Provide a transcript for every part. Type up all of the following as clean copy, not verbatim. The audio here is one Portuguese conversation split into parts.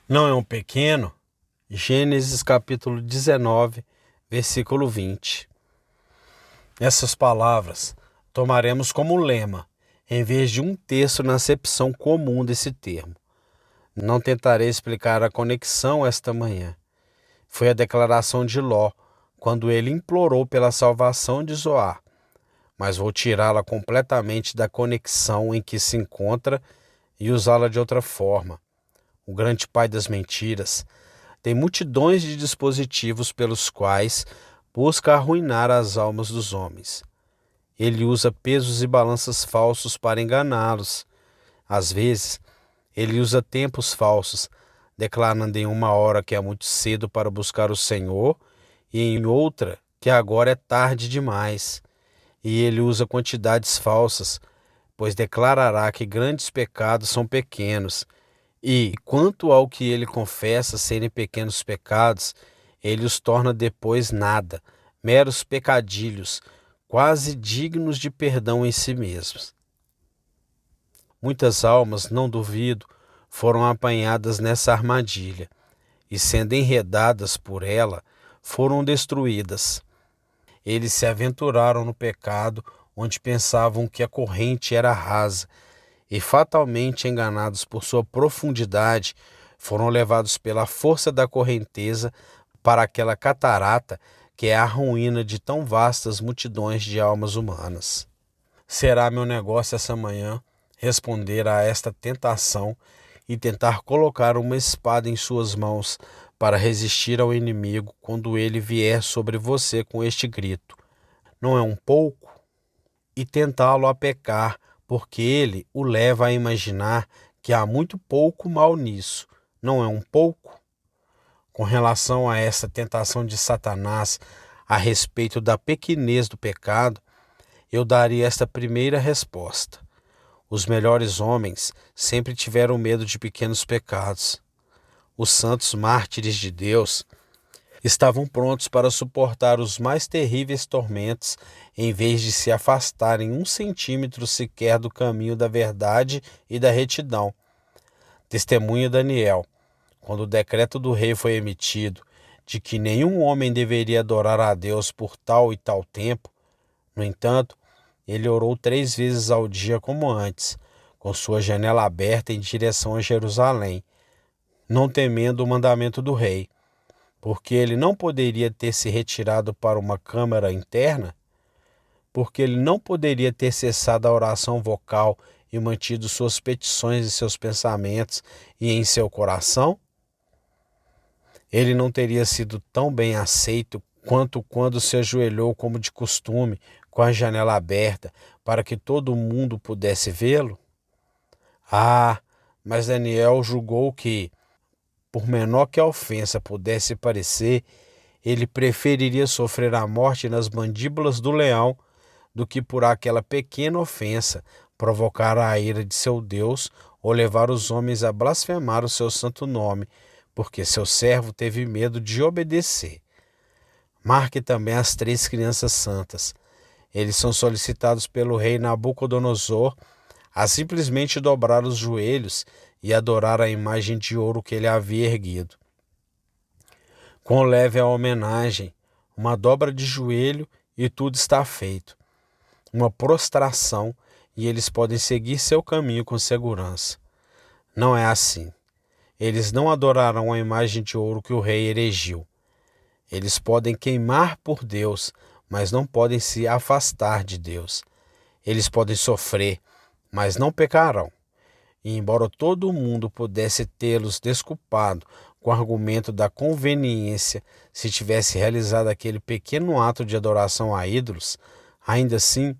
Não é um pequeno? Gênesis capítulo 19, versículo 20. Essas palavras tomaremos como lema, em vez de um texto na acepção comum desse termo. Não tentarei explicar a conexão esta manhã. Foi a declaração de Ló, quando ele implorou pela salvação de Zoar, mas vou tirá-la completamente da conexão em que se encontra e usá-la de outra forma. O grande pai das mentiras tem multidões de dispositivos pelos quais busca arruinar as almas dos homens. Ele usa pesos e balanças falsos para enganá-los. Às vezes, ele usa tempos falsos, declarando em uma hora que é muito cedo para buscar o Senhor e em outra que agora é tarde demais. E ele usa quantidades falsas, pois declarará que grandes pecados são pequenos. E, quanto ao que ele confessa serem pequenos pecados, ele os torna depois nada, meros pecadilhos, quase dignos de perdão em si mesmos. Muitas almas, não duvido, foram apanhadas nessa armadilha, e sendo enredadas por ela, foram destruídas. Eles se aventuraram no pecado onde pensavam que a corrente era rasa, e fatalmente enganados por sua profundidade, foram levados pela força da correnteza para aquela catarata que é a ruína de tão vastas multidões de almas humanas. Será meu negócio essa manhã responder a esta tentação e tentar colocar uma espada em suas mãos para resistir ao inimigo quando ele vier sobre você com este grito: não é um pouco? E tentá-lo a pecar, porque ele o leva a imaginar que há muito pouco mal nisso. Não é um pouco? Com relação a essa tentação de Satanás a respeito da pequenez do pecado, eu daria esta primeira resposta. Os melhores homens sempre tiveram medo de pequenos pecados. Os santos mártires de Deus estavam prontos para suportar os mais terríveis tormentos, em vez de se afastarem 1 centímetro sequer do caminho da verdade e da retidão. Testemunha Daniel, quando o decreto do rei foi emitido de que nenhum homem deveria adorar a Deus por tal e tal tempo, no entanto, ele orou 3 vezes ao dia como antes, com sua janela aberta em direção a Jerusalém, não temendo o mandamento do rei, porque ele não poderia ter se retirado para uma câmara interna, porque ele não poderia ter cessado a oração vocal e mantido suas petições e seus pensamentos e em seu coração. Ele não teria sido tão bem aceito quanto quando se ajoelhou como de costume, com a janela aberta, para que todo mundo pudesse vê-lo? Ah, mas Daniel julgou que, por menor que a ofensa pudesse parecer, ele preferiria sofrer a morte nas mandíbulas do leão do que por aquela pequena ofensa provocar a ira de seu Deus ou levar os homens a blasfemar o seu santo nome, porque seu servo teve medo de obedecer. Marque também as 3 crianças santas. Eles são solicitados pelo rei Nabucodonosor a simplesmente dobrar os joelhos e adorar a imagem de ouro que ele havia erguido. Quão leve a homenagem, uma dobra de joelho e tudo está feito. Uma prostração e eles podem seguir seu caminho com segurança. Não é assim. Eles não adorarão a imagem de ouro que o rei erigiu. Eles podem queimar por Deus, mas não podem se afastar de Deus. Eles podem sofrer, mas não pecarão. E embora todo mundo pudesse tê-los desculpado com o argumento da conveniência se tivesse realizado aquele pequeno ato de adoração a ídolos, ainda assim,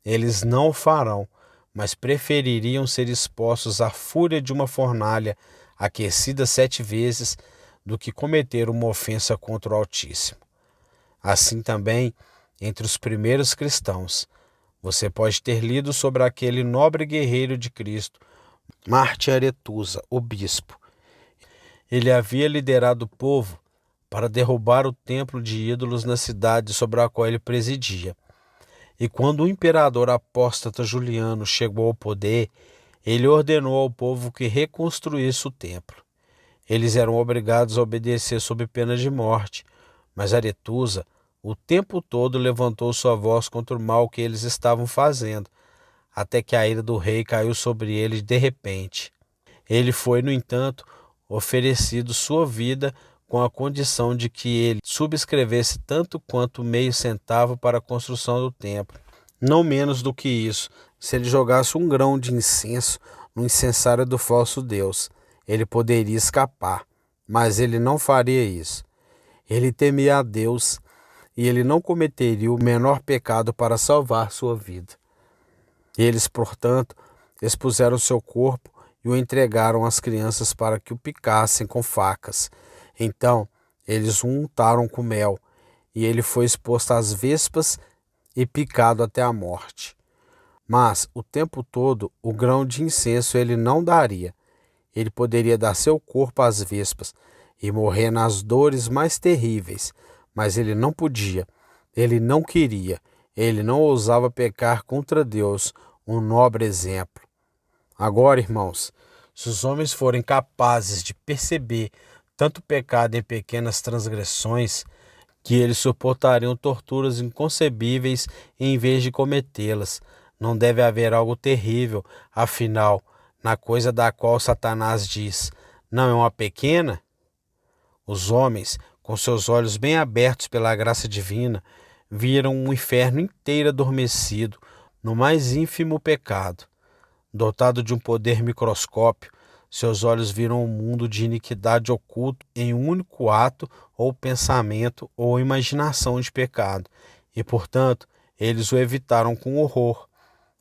eles não o farão, mas prefeririam ser expostos à fúria de uma fornalha aquecida 7 vezes do que cometer uma ofensa contra o Altíssimo. Assim também, entre os primeiros cristãos, você pode ter lido sobre aquele nobre guerreiro de Cristo, Marte Aretusa, o bispo. Ele havia liderado o povo para derrubar o templo de ídolos na cidade sobre a qual ele presidia. E quando o imperador apóstata Juliano chegou ao poder, ele ordenou ao povo que reconstruísse o templo. Eles eram obrigados a obedecer sob pena de morte, mas Aretusa o tempo todo levantou sua voz contra o mal que eles estavam fazendo, até que a ira do rei caiu sobre eles de repente. Ele foi, no entanto, oferecido sua vida com a condição de que ele subscrevesse tanto quanto meio centavo para a construção do templo. Não menos do que isso, se ele jogasse um grão de incenso no incensário do falso Deus, ele poderia escapar, mas ele não faria isso. Ele temia a Deus e ele não cometeria o menor pecado para salvar sua vida. Eles, portanto, expuseram seu corpo e o entregaram às crianças para que o picassem com facas. Então, eles o untaram com mel, e ele foi exposto às vespas e picado até a morte. Mas, o tempo todo, o grão de incenso ele não daria. Ele poderia dar seu corpo às vespas e morrer nas dores mais terríveis, mas ele não podia, ele não queria, ele não ousava pecar contra Deus, um nobre exemplo. Agora, irmãos, se os homens forem capazes de perceber tanto pecado em pequenas transgressões, que eles suportariam torturas inconcebíveis em vez de cometê-las. Não deve haver algo terrível, afinal, na coisa da qual Satanás diz: não é uma pequena? Os homens, com seus olhos bem abertos pela graça divina, viram um inferno inteiro adormecido no mais ínfimo pecado. Dotado de um poder microscópio, seus olhos viram um mundo de iniquidade oculto em um único ato ou pensamento ou imaginação de pecado, e, portanto, eles o evitaram com horror,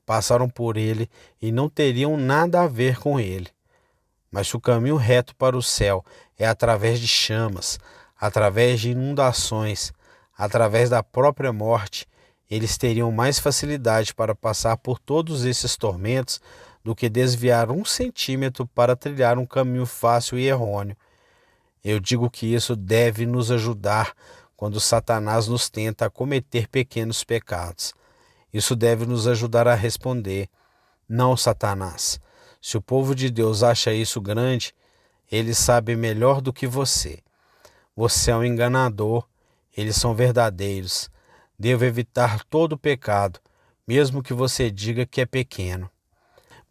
passaram por ele e não teriam nada a ver com ele. Mas se o caminho reto para o céu é através de chamas, através de inundações, através da própria morte, eles teriam mais facilidade para passar por todos esses tormentos do que desviar 1 centímetro para trilhar um caminho fácil e errôneo. Eu digo que isso deve nos ajudar quando Satanás nos tenta a cometer pequenos pecados. Isso deve nos ajudar a responder: não, Satanás. Se o povo de Deus acha isso grande, ele sabe melhor do que você. Você é um enganador, eles são verdadeiros. Devo evitar todo pecado, mesmo que você diga que é pequeno.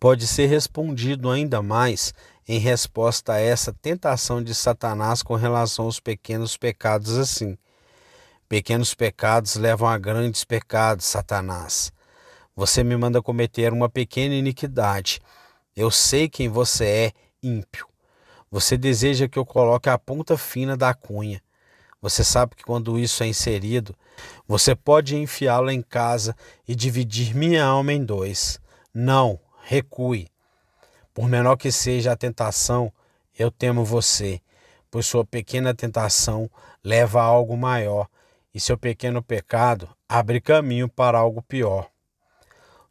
Pode ser respondido ainda mais em resposta a essa tentação de Satanás com relação aos pequenos pecados assim: pequenos pecados levam a grandes pecados, Satanás. Você me manda cometer uma pequena iniquidade. Eu sei quem você é, ímpio. Você deseja que eu coloque a ponta fina da cunha. Você sabe que quando isso é inserido, você pode enfiá-lo em casa e dividir minha alma em dois. Não, recue. Por menor que seja a tentação, eu temo você, pois sua pequena tentação leva a algo maior, e seu pequeno pecado abre caminho para algo pior.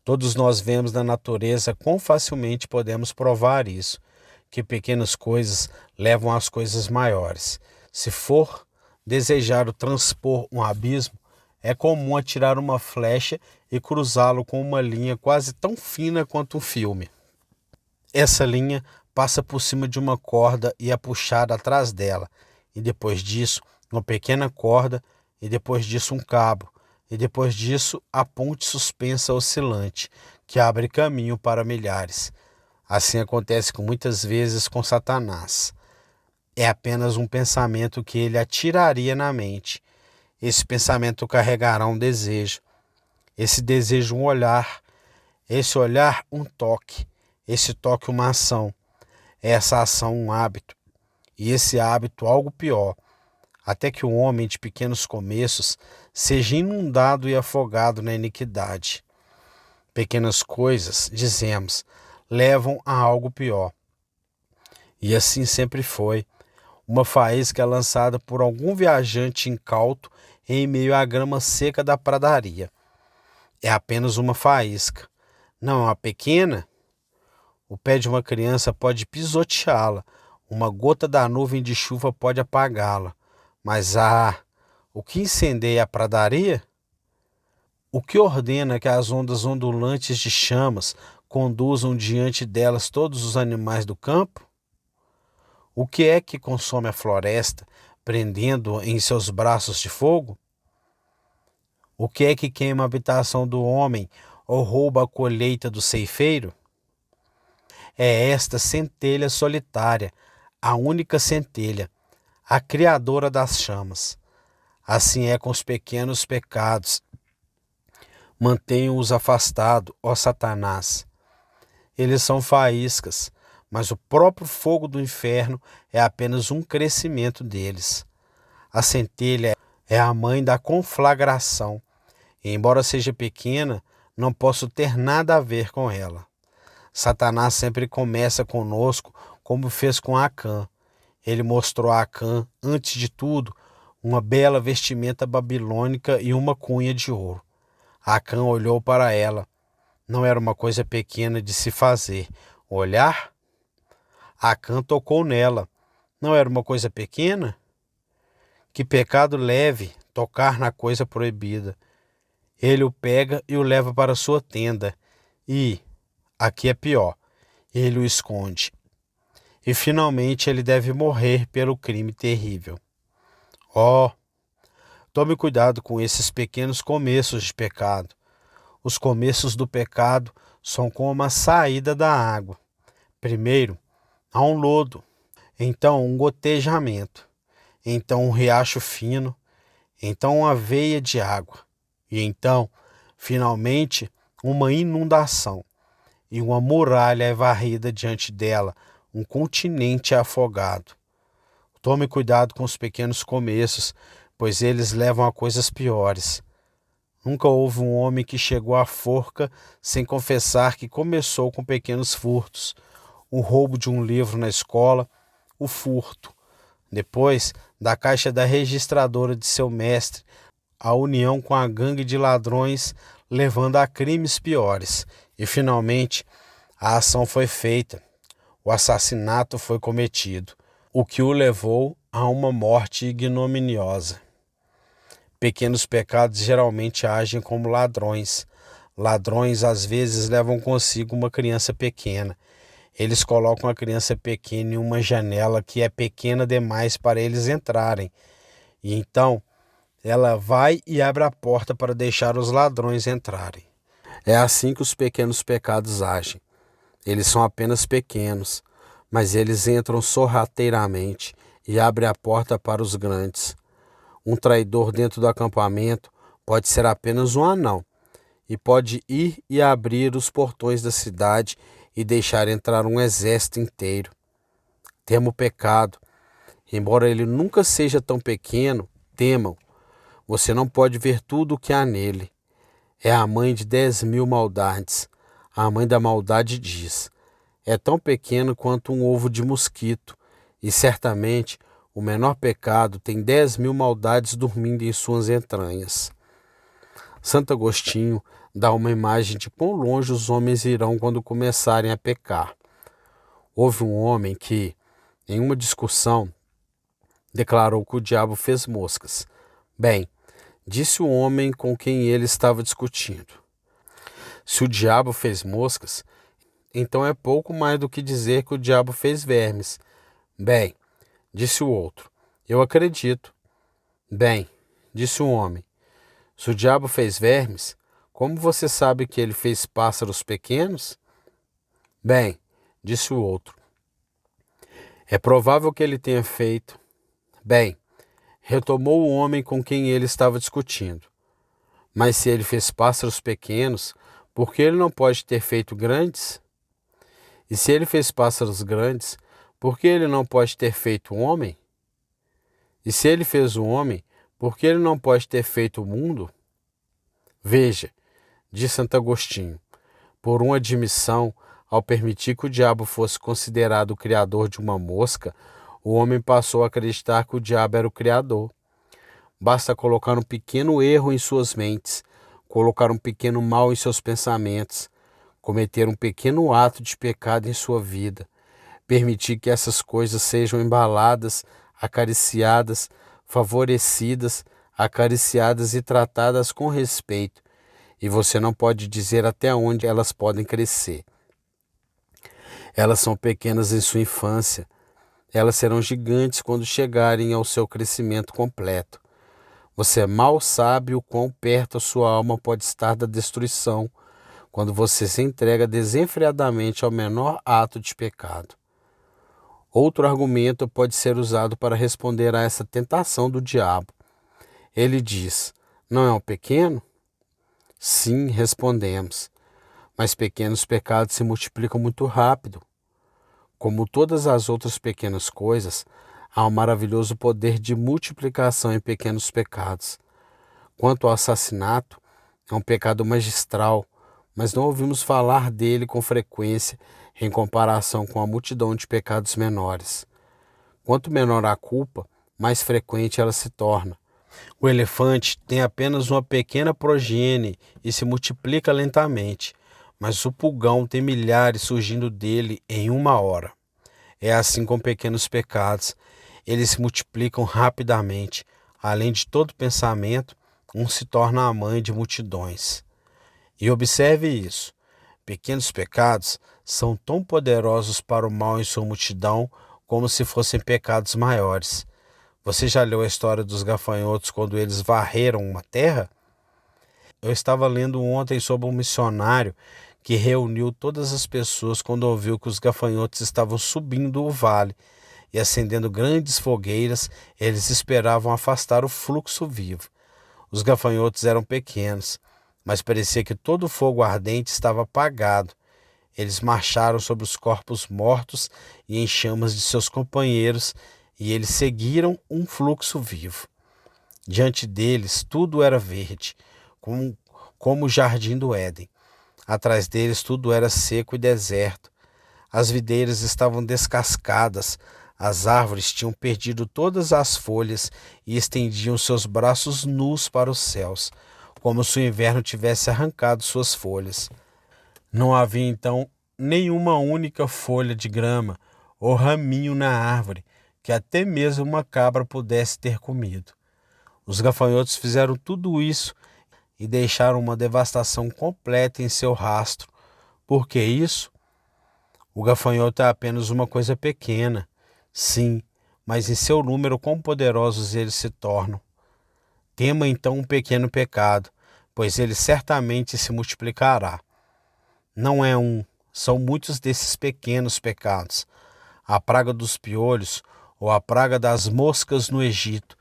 Todos nós vemos na natureza quão facilmente podemos provar isso, que pequenas coisas levam às coisas maiores. Se for desejado transpor um abismo, é comum atirar uma flecha e cruzá-lo com uma linha quase tão fina quanto um filme. Essa linha passa por cima de uma corda e é puxada atrás dela, e depois disso uma pequena corda, e depois disso um cabo, e depois disso a ponte suspensa oscilante, que abre caminho para milhares. Assim acontece muitas vezes com Satanás. É apenas um pensamento que ele atiraria na mente. Esse pensamento carregará um desejo. Esse desejo um olhar. Esse olhar um toque. Esse toque uma ação. Essa ação um hábito. E esse hábito algo pior. Até que o homem de pequenos começos seja inundado e afogado na iniquidade. Pequenas coisas, dizemos, levam a algo pior. E assim sempre foi. Uma faísca é lançada por algum viajante incauto em meio à grama seca da pradaria. É apenas uma faísca. Não é uma pequena? O pé de uma criança pode pisoteá-la. Uma gota da nuvem de chuva pode apagá-la. Mas o que incendeia a pradaria? O que ordena que as ondas ondulantes de chamas conduzam diante delas todos os animais do campo? O que é que consome a floresta, prendendo-a em seus braços de fogo? O que é que queima a habitação do homem ou rouba a colheita do ceifeiro? É esta centelha solitária, a única centelha, a criadora das chamas. Assim é com os pequenos pecados. Mantenha-os afastados, ó Satanás. Eles são faíscas, mas o próprio fogo do inferno é apenas um crescimento deles. A centelha é a mãe da conflagração, e embora seja pequena, não posso ter nada a ver com ela. Satanás sempre começa conosco como fez com Acã. Ele mostrou a Acã, antes de tudo, uma bela vestimenta babilônica e uma cunha de ouro. Acã olhou para ela. Não era uma coisa pequena de se fazer. Olhar? Acã tocou nela. Não era uma coisa pequena? Que pecado leve tocar na coisa proibida. Ele o pega e o leva para sua tenda. E, aqui é pior, ele o esconde. E finalmente ele deve morrer pelo crime terrível. Oh, tome cuidado com esses pequenos começos de pecado. Os começos do pecado são como a saída da água. Primeiro, há um lodo, então um gotejamento, então um riacho fino, então uma veia de água, e então, finalmente, uma inundação, e uma muralha é varrida diante dela, um continente é afogado. Tome cuidado com os pequenos começos, pois eles levam a coisas piores. Nunca houve um homem que chegou à forca sem confessar que começou com pequenos furtos, o roubo de um livro na escola, o furto. Depois, da caixa da registradora de seu mestre, a união com a gangue de ladrões, levando a crimes piores. E, finalmente, a ação foi feita. O assassinato foi cometido, o que o levou a uma morte ignominiosa. Pequenos pecados geralmente agem como ladrões. Ladrões às vezes levam consigo uma criança pequena. Eles colocam a criança pequena em uma janela que é pequena demais para eles entrarem. E então ela vai e abre a porta para deixar os ladrões entrarem. É assim que os pequenos pecados agem. Eles são apenas pequenos, mas eles entram sorrateiramente e abrem a porta para os grandes. Um traidor dentro do acampamento pode ser apenas um anão e pode ir e abrir os portões da cidade e deixar entrar um exército inteiro. Tema o pecado. Embora ele nunca seja tão pequeno, temam. Você não pode ver tudo o que há nele. É a mãe de 10.000 maldades. A mãe da maldade diz: é tão pequeno quanto um ovo de mosquito, e certamente o menor pecado tem 10.000 maldades dormindo em suas entranhas. Santo Agostinho dá uma imagem de quão longe os homens irão quando começarem a pecar. Houve um homem que, em uma discussão, declarou que o diabo fez moscas. Bem, disse o homem com quem ele estava discutindo: se o diabo fez moscas, então é pouco mais do que dizer que o diabo fez vermes. Bem, disse o outro: eu acredito. Bem, disse o homem: se o diabo fez vermes, como você sabe que ele fez pássaros pequenos? Bem, disse o outro: é provável que ele tenha feito. Bem, retomou o homem com quem ele estava discutindo: mas se ele fez pássaros pequenos, por que ele não pode ter feito grandes? E se ele fez pássaros grandes, por que ele não pode ter feito um homem? E se ele fez o homem, por que ele não pode ter feito o mundo? Veja, diz Santo Agostinho, por uma admissão, ao permitir que o diabo fosse considerado o criador de uma mosca, o homem passou a acreditar que o diabo era o criador. Basta colocar um pequeno erro em suas mentes, colocar um pequeno mal em seus pensamentos, cometer um pequeno ato de pecado em sua vida, permitir que essas coisas sejam embaladas, acariciadas, favorecidas, acariciadas e tratadas com respeito, e você não pode dizer até onde elas podem crescer. Elas são pequenas em sua infância, Elas serão gigantes quando chegarem ao seu crescimento completo. Você mal sabe o quão perto a sua alma pode estar da destruição quando você se entrega desenfreadamente ao menor ato de pecado. Outro argumento pode ser usado para responder a essa tentação do diabo. Ele diz: não é um pequeno? Sim, respondemos. Mas pequenos pecados se multiplicam muito rápido. Como todas as outras pequenas coisas, há um maravilhoso poder de multiplicação em pequenos pecados. Quanto ao assassinato, é um pecado magistral, mas não ouvimos falar dele com frequência em comparação com a multidão de pecados menores. Quanto menor a culpa, mais frequente ela se torna. O elefante tem apenas uma pequena progenie e se multiplica lentamente, mas o pulgão tem milhares surgindo dele em uma hora. É assim com pequenos pecados. Eles se multiplicam rapidamente. Além de todo pensamento, um se torna a mãe de multidões. E observe isso. Pequenos pecados são tão poderosos para o mal em sua multidão como se fossem pecados maiores. Você já leu a história dos gafanhotos quando eles varreram uma terra? Eu estava lendo ontem sobre um missionário que reuniu todas as pessoas quando ouviu que os gafanhotos estavam subindo o vale e acendendo grandes fogueiras. Eles esperavam afastar o fluxo vivo. Os gafanhotos eram pequenos, mas parecia que todo o fogo ardente estava apagado. Eles marcharam sobre os corpos mortos e em chamas de seus companheiros, e eles seguiram um fluxo vivo. Diante deles tudo era verde, como o jardim do Éden. Atrás deles tudo era seco e deserto. As videiras estavam descascadas, as árvores tinham perdido todas as folhas e estendiam seus braços nus para os céus, como se o inverno tivesse arrancado suas folhas. Não havia então nenhuma única folha de grama ou raminho na árvore que até mesmo uma cabra pudesse ter comido. Os gafanhotos fizeram tudo isso e deixaram uma devastação completa em seu rastro. Por que isso? O gafanhoto é apenas uma coisa pequena, sim, mas em seu número quão poderosos eles se tornam. Tema então um pequeno pecado, pois ele certamente se multiplicará. Não é um, são muitos desses pequenos pecados. A praga dos piolhos ou a praga das moscas no Egito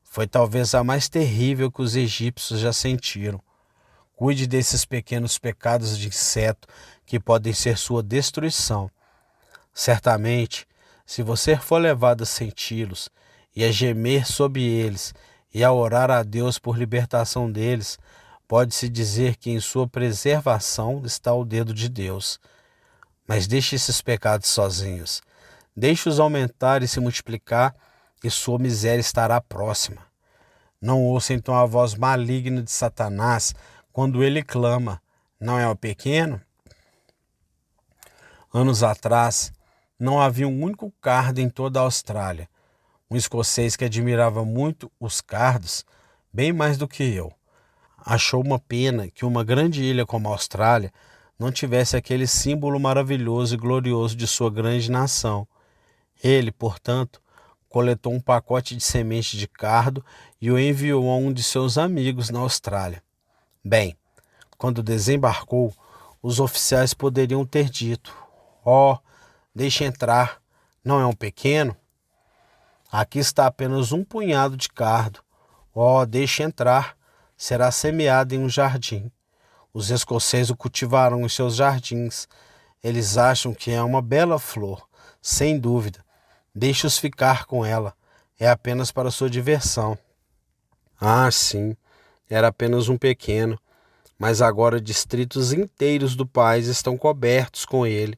foi talvez a mais terrível que os egípcios já sentiram. Cuide desses pequenos pecados de inseto que podem ser sua destruição. Certamente, se você for levado a senti-los e a gemer sob eles e a orar a Deus por libertação deles, pode-se dizer que em sua preservação está o dedo de Deus. Mas deixe esses pecados sozinhos. Deixe-os aumentar e se multiplicar, e sua miséria estará próxima. Não ouça então a voz maligna de Satanás quando ele clama: não é o pequeno? Anos atrás, não havia um único cardo em toda a Austrália. Um escocês que admirava muito os cardos, bem mais do que eu, achou uma pena que uma grande ilha como a Austrália não tivesse aquele símbolo maravilhoso e glorioso de sua grande nação. Ele, portanto, coletou um pacote de sementes de cardo e o enviou a um de seus amigos na Austrália. Bem, quando desembarcou, os oficiais poderiam ter dito: "Oh, deixe entrar, não é um pequeno? Aqui está apenas um punhado de cardo. Oh, deixe entrar, será semeado em um jardim. Os escoceses o cultivarão em seus jardins. Eles acham que é uma bela flor, sem dúvida. Deixe-os ficar com ela, é apenas para sua diversão." Ah, sim, era apenas um pequeno, mas agora distritos inteiros do país estão cobertos com ele.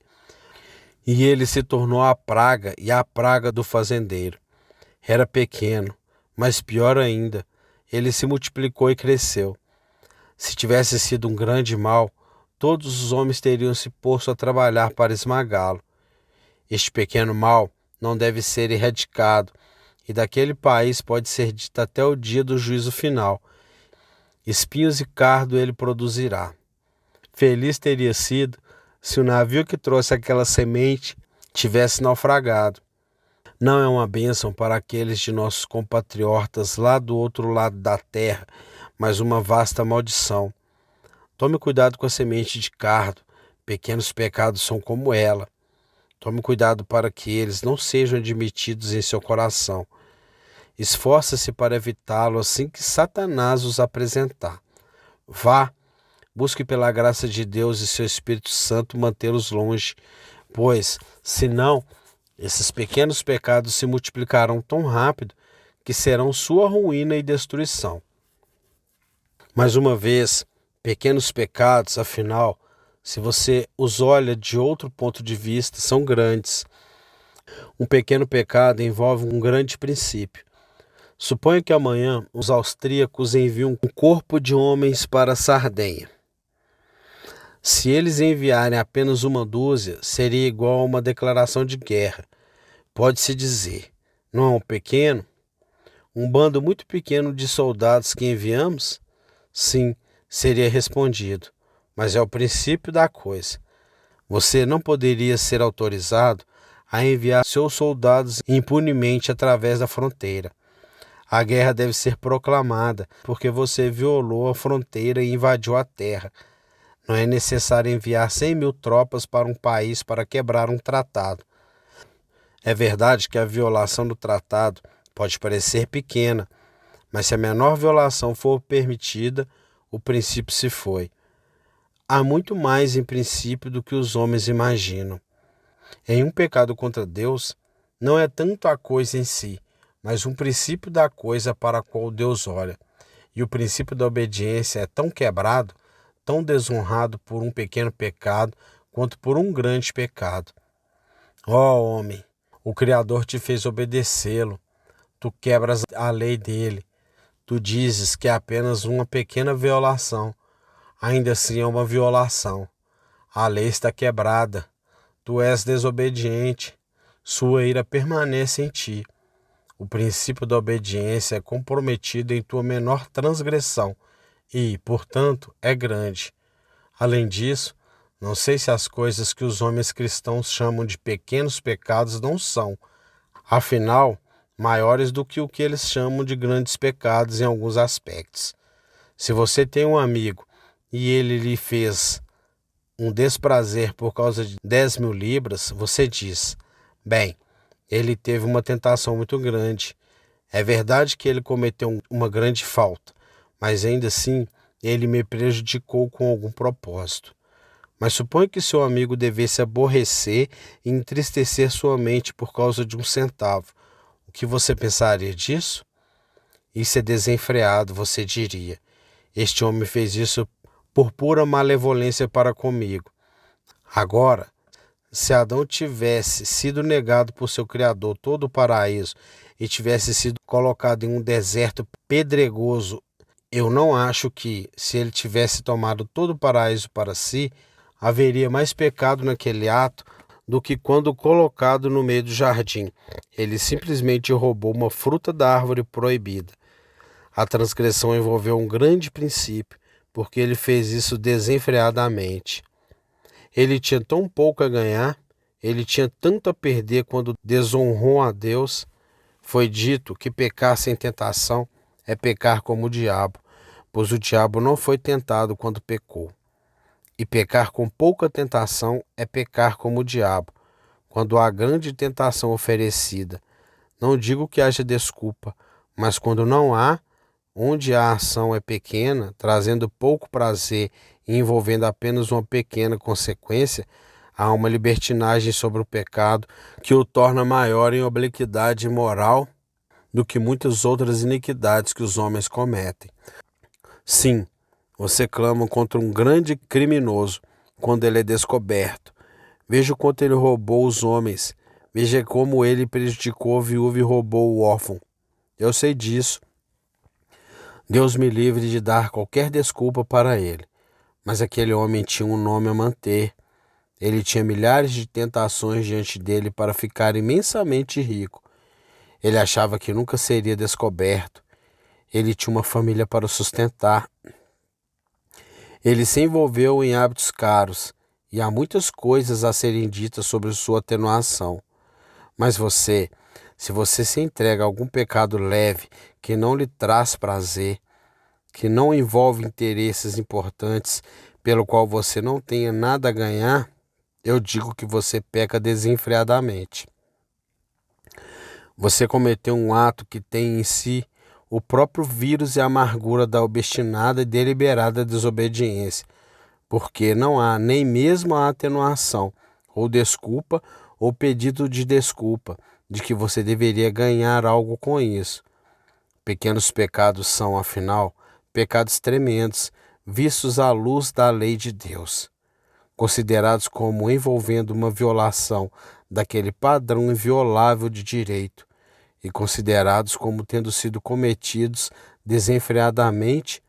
E ele se tornou a praga e a praga do fazendeiro. Era pequeno, mas pior ainda, ele se multiplicou e cresceu. Se tivesse sido um grande mal, todos os homens teriam se posto a trabalhar para esmagá-lo. Este pequeno mal não deve ser erradicado, e daquele país pode ser dito até o dia do juízo final: espinhos e cardo ele produzirá. Feliz teria sido se o navio que trouxe aquela semente tivesse naufragado. Não é uma bênção para aqueles de nossos compatriotas lá do outro lado da terra, mas uma vasta maldição. Tome cuidado com a semente de cardo. Pequenos pecados são como ela. Tome cuidado para que eles não sejam admitidos em seu coração. Esforça-se para evitá-lo assim que Satanás os apresentar. Vá, busque pela graça de Deus e seu Espírito Santo mantê-los longe, pois, senão, esses pequenos pecados se multiplicarão tão rápido que serão sua ruína e destruição. Mais uma vez, pequenos pecados, afinal, se você os olha de outro ponto de vista, são grandes. Um pequeno pecado envolve um grande princípio. Suponha que amanhã os austríacos enviam um corpo de homens para a Sardenha. Se eles enviarem apenas uma dúzia, seria igual a uma declaração de guerra. Pode-se dizer, não é um pequeno? Um bando muito pequeno de soldados que enviamos? Sim, seria respondido, mas é o princípio da coisa. Você não poderia ser autorizado a enviar seus soldados impunemente através da fronteira. A guerra deve ser proclamada, porque você violou a fronteira e invadiu a terra. Não é necessário enviar 100.000 tropas para um país para quebrar um tratado. É verdade que a violação do tratado pode parecer pequena, mas se a menor violação for permitida, o princípio se foi. Há muito mais em princípio do que os homens imaginam. Em um pecado contra Deus, não é tanto a coisa em si, mas um princípio da coisa para a qual Deus olha. E o princípio da obediência é tão quebrado, tão desonrado por um pequeno pecado, quanto por um grande pecado. Ó homem, o Criador te fez obedecê-lo. Tu quebras a lei dele. Tu dizes que é apenas uma pequena violação. Ainda assim é uma violação. A lei está quebrada. Tu és desobediente. Sua ira permanece em ti. O princípio da obediência é comprometido em tua menor transgressão e, portanto, é grande. Além disso, não sei se as coisas que os homens cristãos chamam de pequenos pecados não são, afinal, maiores do que o que eles chamam de grandes pecados em alguns aspectos. Se você tem um amigo e ele lhe fez um desprazer por causa de 10.000 libras, você diz, bem, ele teve uma tentação muito grande. É verdade que ele cometeu uma grande falta, mas ainda assim ele me prejudicou com algum propósito. Mas suponha que seu amigo devesse aborrecer e entristecer sua mente por causa de 1 centavo. O que você pensaria disso? Isso é desenfreado, você diria. Este homem fez isso por pura malevolência para comigo. Agora, se Adão tivesse sido negado por seu Criador todo o paraíso e tivesse sido colocado em um deserto pedregoso, eu não acho que, se ele tivesse tomado todo o paraíso para si, haveria mais pecado naquele ato do que quando colocado no meio do jardim. Ele simplesmente roubou uma fruta da árvore proibida. A transgressão envolveu um grande princípio, porque ele fez isso desenfreadamente. Ele tinha tão pouco a ganhar, ele tinha tanto a perder quando desonrou a Deus. Foi dito que pecar sem tentação é pecar como o diabo, pois o diabo não foi tentado quando pecou. E pecar com pouca tentação é pecar como o diabo, quando há grande tentação oferecida. Não digo que haja desculpa, mas quando não há, onde a ação é pequena, trazendo pouco prazer e envolvendo apenas uma pequena consequência, há uma libertinagem sobre o pecado que o torna maior em obliquidade moral do que muitas outras iniquidades que os homens cometem. Sim, você clama contra um grande criminoso quando ele é descoberto. Veja o quanto ele roubou os homens. Veja como ele prejudicou a viúva e roubou o órfão. Eu sei disso. Deus me livre de dar qualquer desculpa para ele. Mas aquele homem tinha um nome a manter. Ele tinha milhares de tentações diante dele para ficar imensamente rico. Ele achava que nunca seria descoberto. Ele tinha uma família para sustentar. Ele se envolveu em hábitos caros e há muitas coisas a serem ditas sobre sua atenuação. Mas você Se você se entrega a algum pecado leve que não lhe traz prazer, que não envolve interesses importantes pelo qual você não tenha nada a ganhar, eu digo que você peca desenfreadamente. Você cometeu um ato que tem em si o próprio vírus e a amargura da obstinada e deliberada desobediência, porque não há nem mesmo a atenuação, ou desculpa, ou pedido de desculpa, de que você deveria ganhar algo com isso. Pequenos pecados são, afinal, pecados tremendos, vistos à luz da lei de Deus, considerados como envolvendo uma violação daquele padrão inviolável de direito, e considerados como tendo sido cometidos desenfreadamente.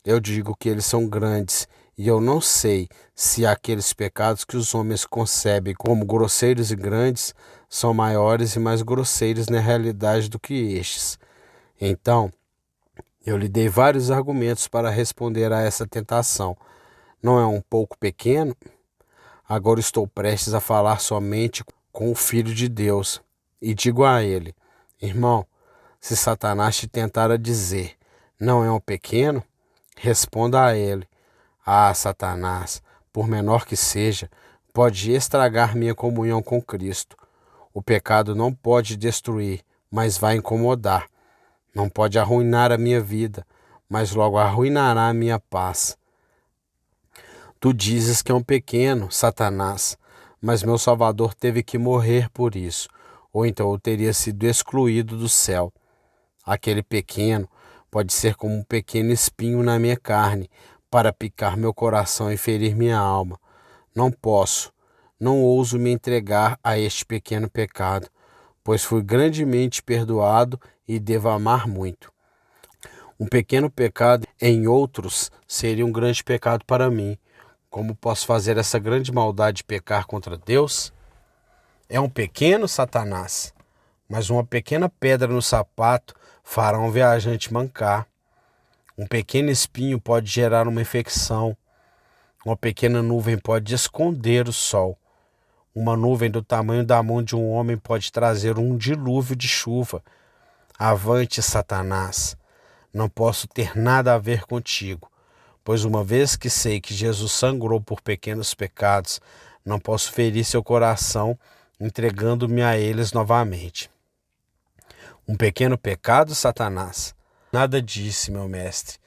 Eu digo que eles são grandes, e eu não sei se aqueles pecados que os homens concebem como grosseiros e grandes são maiores e mais grosseiros na realidade do que estes. Então, eu lhe dei vários argumentos para responder a essa tentação. Não é um pouco pequeno? Agora estou prestes a falar somente com o Filho de Deus, e digo a ele: irmão, se Satanás te tentar a dizer, não é um pequeno? Responda a ele: ah, Satanás, por menor que seja, pode estragar minha comunhão com Cristo. O pecado não pode destruir, mas vai incomodar. Não pode arruinar a minha vida, mas logo arruinará a minha paz. Tu dizes que é um pequeno, Satanás, mas meu Salvador teve que morrer por isso, ou então eu teria sido excluído do céu. Aquele pequeno pode ser como um pequeno espinho na minha carne, para picar meu coração e ferir minha alma. Não ouso me entregar a este pequeno pecado, pois fui grandemente perdoado e devo amar muito. Um pequeno pecado em outros seria um grande pecado para mim. Como posso fazer essa grande maldade de pecar contra Deus? É um pequeno, Satanás, mas uma pequena pedra no sapato fará um viajante mancar. Um pequeno espinho pode gerar uma infecção. Uma pequena nuvem pode esconder o sol. Uma nuvem do tamanho da mão de um homem pode trazer um dilúvio de chuva. Avante, Satanás! Não posso ter nada a ver contigo, pois uma vez que sei que Jesus sangrou por pequenos pecados, não posso ferir seu coração entregando-me a eles novamente. Um pequeno pecado, Satanás? Nada disse, meu mestre.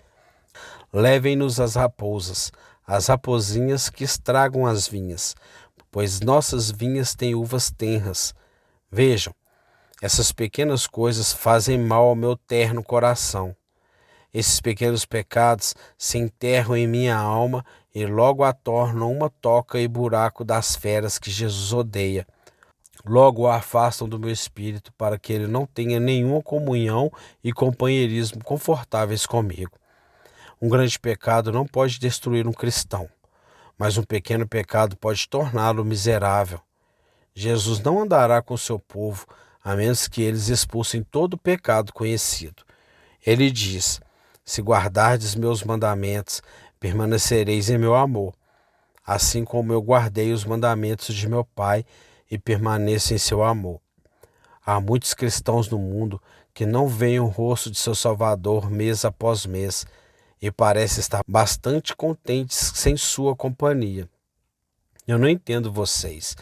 Levem-nos às raposas, as raposinhas que estragam as vinhas, pois nossas vinhas têm uvas tenras. Vejam, essas pequenas coisas fazem mal ao meu terno coração. Esses pequenos pecados se enterram em minha alma e logo a tornam uma toca e buraco das feras que Jesus odeia. Logo o afastam do meu espírito para que ele não tenha nenhuma comunhão e companheirismo confortáveis comigo. Um grande pecado não pode destruir um cristão, mas um pequeno pecado pode torná-lo miserável. Jesus não andará com seu povo a menos que eles expulsem todo o pecado conhecido. Ele diz: se guardardes meus mandamentos, permanecereis em meu amor, assim como eu guardei os mandamentos de meu Pai e permaneço em seu amor. Há muitos cristãos no mundo que não veem o rosto de seu Salvador mês após mês e parecem estar bastante contentes sem sua companhia. Eu não entendo vocês,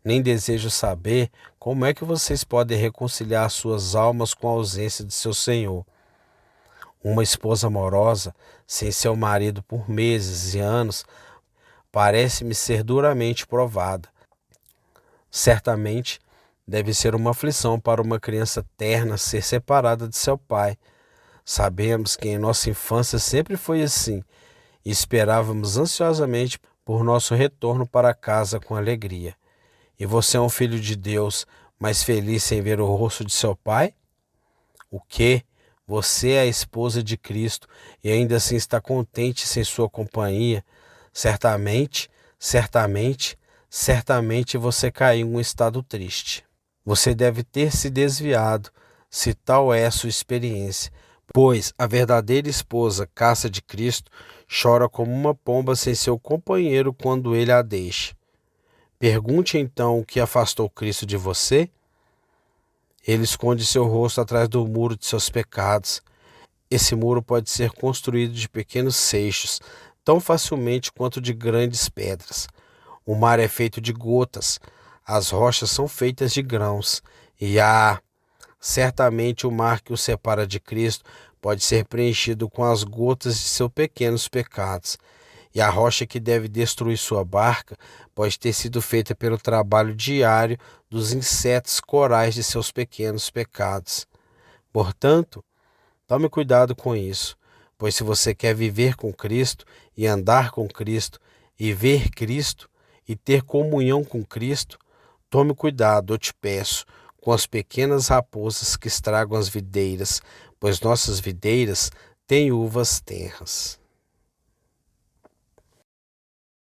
nem desejo saber como é que vocês podem reconciliar suas almas com a ausência de seu Senhor. Uma esposa amorosa, sem seu marido por meses e anos, parece-me ser duramente provada. Certamente, deve ser uma aflição para uma criança terna ser separada de seu pai. Sabemos que em nossa infância sempre foi assim, e esperávamos ansiosamente por nosso retorno para casa com alegria. E você é um filho de Deus, mas feliz sem ver o rosto de seu pai? O quê? Você é a esposa de Cristo e ainda assim está contente sem sua companhia? Certamente você caiu em um estado triste. Você deve ter se desviado, se tal é a sua experiência, pois a verdadeira esposa, caça de Cristo, chora como uma pomba sem seu companheiro quando ele a deixa. Pergunte então o que afastou Cristo de você. Ele esconde seu rosto atrás do muro de seus pecados. Esse muro pode ser construído de pequenos seixos, tão facilmente quanto de grandes pedras. O mar é feito de gotas, as rochas são feitas de grãos, e certamente o mar que o separa de Cristo pode ser preenchido com as gotas de seus pequenos pecados. E a rocha que deve destruir sua barca pode ter sido feita pelo trabalho diário dos insetos corais de seus pequenos pecados. Portanto, tome cuidado com isso, pois se você quer viver com Cristo e andar com Cristo e ver Cristo e ter comunhão com Cristo, tome cuidado, eu te peço, com as pequenas raposas que estragam as videiras, pois nossas videiras têm uvas tenras.